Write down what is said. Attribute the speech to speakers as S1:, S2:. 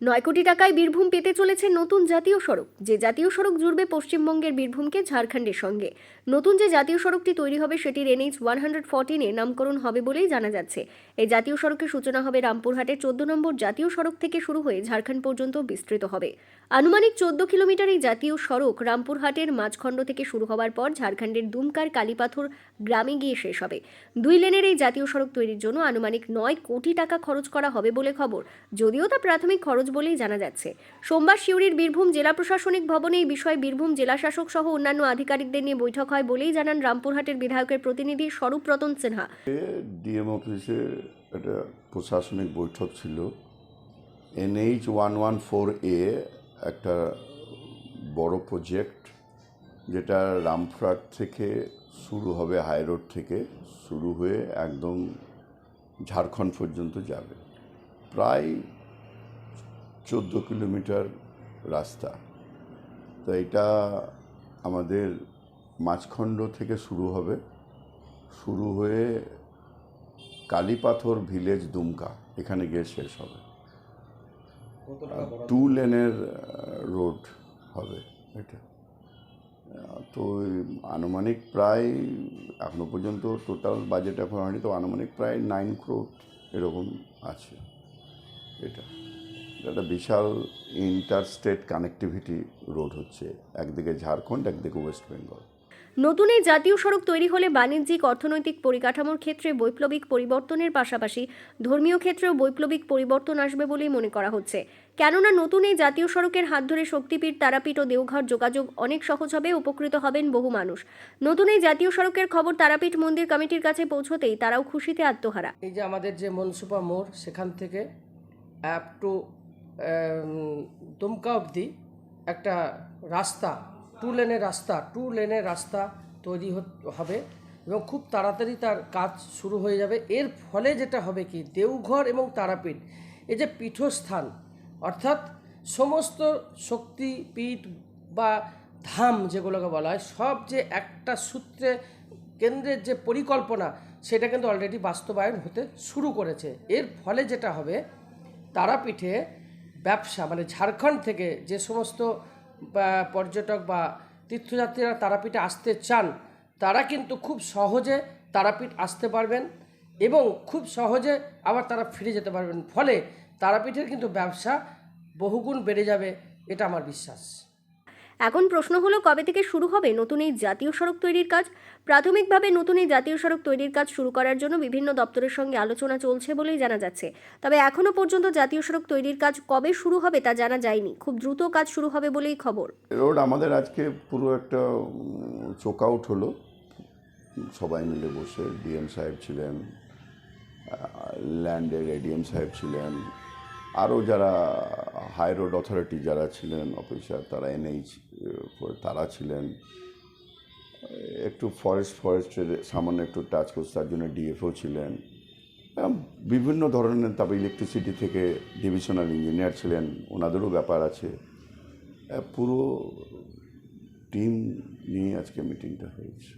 S1: ৯ কোটি টাকায় বীরভূম পেতে চলেছে নতুন জাতীয় সড়ক। যে জাতীয় সড়ক জুড়বে পশ্চিমবঙ্গের বীরভূমকে ঝাড়খণ্ডের সঙ্গে। নতুন যে জাতীয় সড়কটি তৈরি হবে সেটির NH 114 এ নামকরণ হবে বলেই জানা যাচ্ছে। এই জাতীয় সড়কের সূচনা হবে রামপুরহাটের 14 নম্বর জাতীয় সড়ক থেকে শুরু হয়ে ঝাড়খণ্ড পর্যন্ত বিস্তৃত হবে। আনুমানিক 14 কিলোমিটার এই জাতীয় সড়ক রামপুরহাটের মাঝখণ্ড থেকে শুরু হওয়ার পর ঝাড়খণ্ডের দুমকার কালীপাথর গ্রামে গিয়ে শেষ হবে। 2 লেনের এই জাতীয় সড়ক তৈরির জন্য আনুমানিক 9 কোটি টাকা খরচ করা হবে বলে খবর, যদিও তা প্রাথমিক খরচ বলেই জানা যাচ্ছে। সোমবার সিউড়ির বীরভূম জেলা প্রশাসনিক ভবনে এই বিষয়ে বীরভূম জেলা শাসক সহ অন্যান্য আধিকারিকদের নিয়ে বৈঠক হয় বলেই জানান রামপুরহাটের বিধায়কের প্রতিনিধি স্বরূপ রতন সিনহা।
S2: ডিএম অফিসে একটা প্রশাসনিক বৈঠক ছিল। NH 114A একটা বড় প্রজেক্ট, যেটা রামপুরহাট থেকে শুরু হবে, হাই রোড থেকে শুরু হয়ে একদম ঝাড়খণ্ড পর্যন্ত যাবে। প্রায় 14 কিলোমিটার রাস্তা। তো এটা আমাদের মাঝখণ্ড থেকে শুরু হবে, শুরু হয়ে কালীপাথর ভিলেজ দুমকা, এখানে গিয়ে শেষ হবে। 2 লেনের রোড হবে এটা। তো আনুমানিক প্রায় এখনো পর্যন্ত টোটাল বাজেট এখন হয়নি, তো আনুমানিক প্রায় 9 crore এরকম আছে। এটা একটা বিশাল ইন্টার স্টেট কানেক্টিভিটি রোড হচ্ছে, একদিকে ঝাড়খণ্ড, একদিকে ওয়েস্ট বেঙ্গল।
S1: নতুন এই জাতীয় সড়ক তৈরি হলে বাণিজ্যিক অর্থনৈতিক পরিকাঠামোর ক্ষেত্রে বৈপ্লবিক পরিবর্তনের পাশাপাশি ধর্মীয় ক্ষেত্রেও বৈপ্লবিক পরিবর্তন আসবে বলেই মনে করা হচ্ছে। কেননা নতুন এই জাতীয় সড়কের হাত ধরে শক্তিপীঠ, তারাপীঠ ও দেওঘর যোগাযোগ অনেক সহজ হবে, উপকৃত হবেন বহু মানুষ। নতুন এই জাতীয় সড়কের খবর তারাপীঠ মন্দির কমিটির কাছে পৌঁছতেই তারাও খুশিতে আত্মহারা।
S3: এই যে আমাদের যে মনসুপা মোড়, সেখান থেকে অ্যাপ টু দুমকা অবধি একটা রাস্তা, 2 লেনের রাস্তা তৈরি হবে এবং খুব তাড়াতাড়ি তার কাজ শুরু হয়ে যাবে। এর ফলে যেটা হবে কি, দেওঘর এবং তারাপীঠ এই যে পীঠস্থান, অর্থাৎ সমস্ত শক্তিপীঠ বা ধাম যেগুলোকে বলা হয়, সব যে একটা সূত্রে কেন্দ্রের যে পরিকল্পনা, সেটা কিন্তু অলরেডি বাস্তবায়ন হতে শুরু করেছে। এর ফলে যেটা হবে, তারাপীঠে ব্যবসা, মানে ঝাড়খণ্ড থেকে যে সমস্ত পর্যটক বা তীর্থযাত্রীরা তারাপীঠে আসতে চান, তারা কিন্তু খুব সহজে তারাপীঠ আসতে পারবেন এবং খুব সহজে আবার তারা ফিরে যেতে পারবেন। ফলে তারাপীঠের কিন্তু ব্যবসা বহুগুণ বেড়ে যাবে, এটা আমার বিশ্বাস।
S1: এখন প্রশ্ন হলো, কবে থেকে শুরু হবে নতুন এই জাতীয় সড়ক তৈরির কাজ? প্রাথমিকভাবে নতুন এই জাতীয় সড়ক তৈরির কাজ শুরু করার জন্য বিভিন্ন দপ্তরের সঙ্গে আলোচনা চলছে বলেই জানা যাচ্ছে। তবে এখনো পর্যন্ত জাতীয় সড়ক তৈরির কাজ কবে শুরু হবে তা জানা যায়নি। খুব দ্রুত কাজ শুরু হবে বলেই খবর।
S2: রোড আমাদের আজকে পুরো একটা চোক আউট হলো, সবাই মিলে বসে। ডিএম সাহেব ছিলেন, ল্যান্ডের এডিএম সাহেব ছিলেন, আরও যারা হাই রোড অথরিটি যারা ছিলেন অফিসার, তারা NH তারা ছিলেন, একটু ফরেস্টের সামান্য একটু টাচ করছে, তার জন্য DFO ছিলেন, বিভিন্ন ধরনের। তারপর ইলেকট্রিসিটি থেকে ডিভিশনাল ইঞ্জিনিয়ার ছিলেন, ওনাদেরও ব্যাপার আছে। পুরো টিম নিয়ে আজকে মিটিংটা হয়েছে।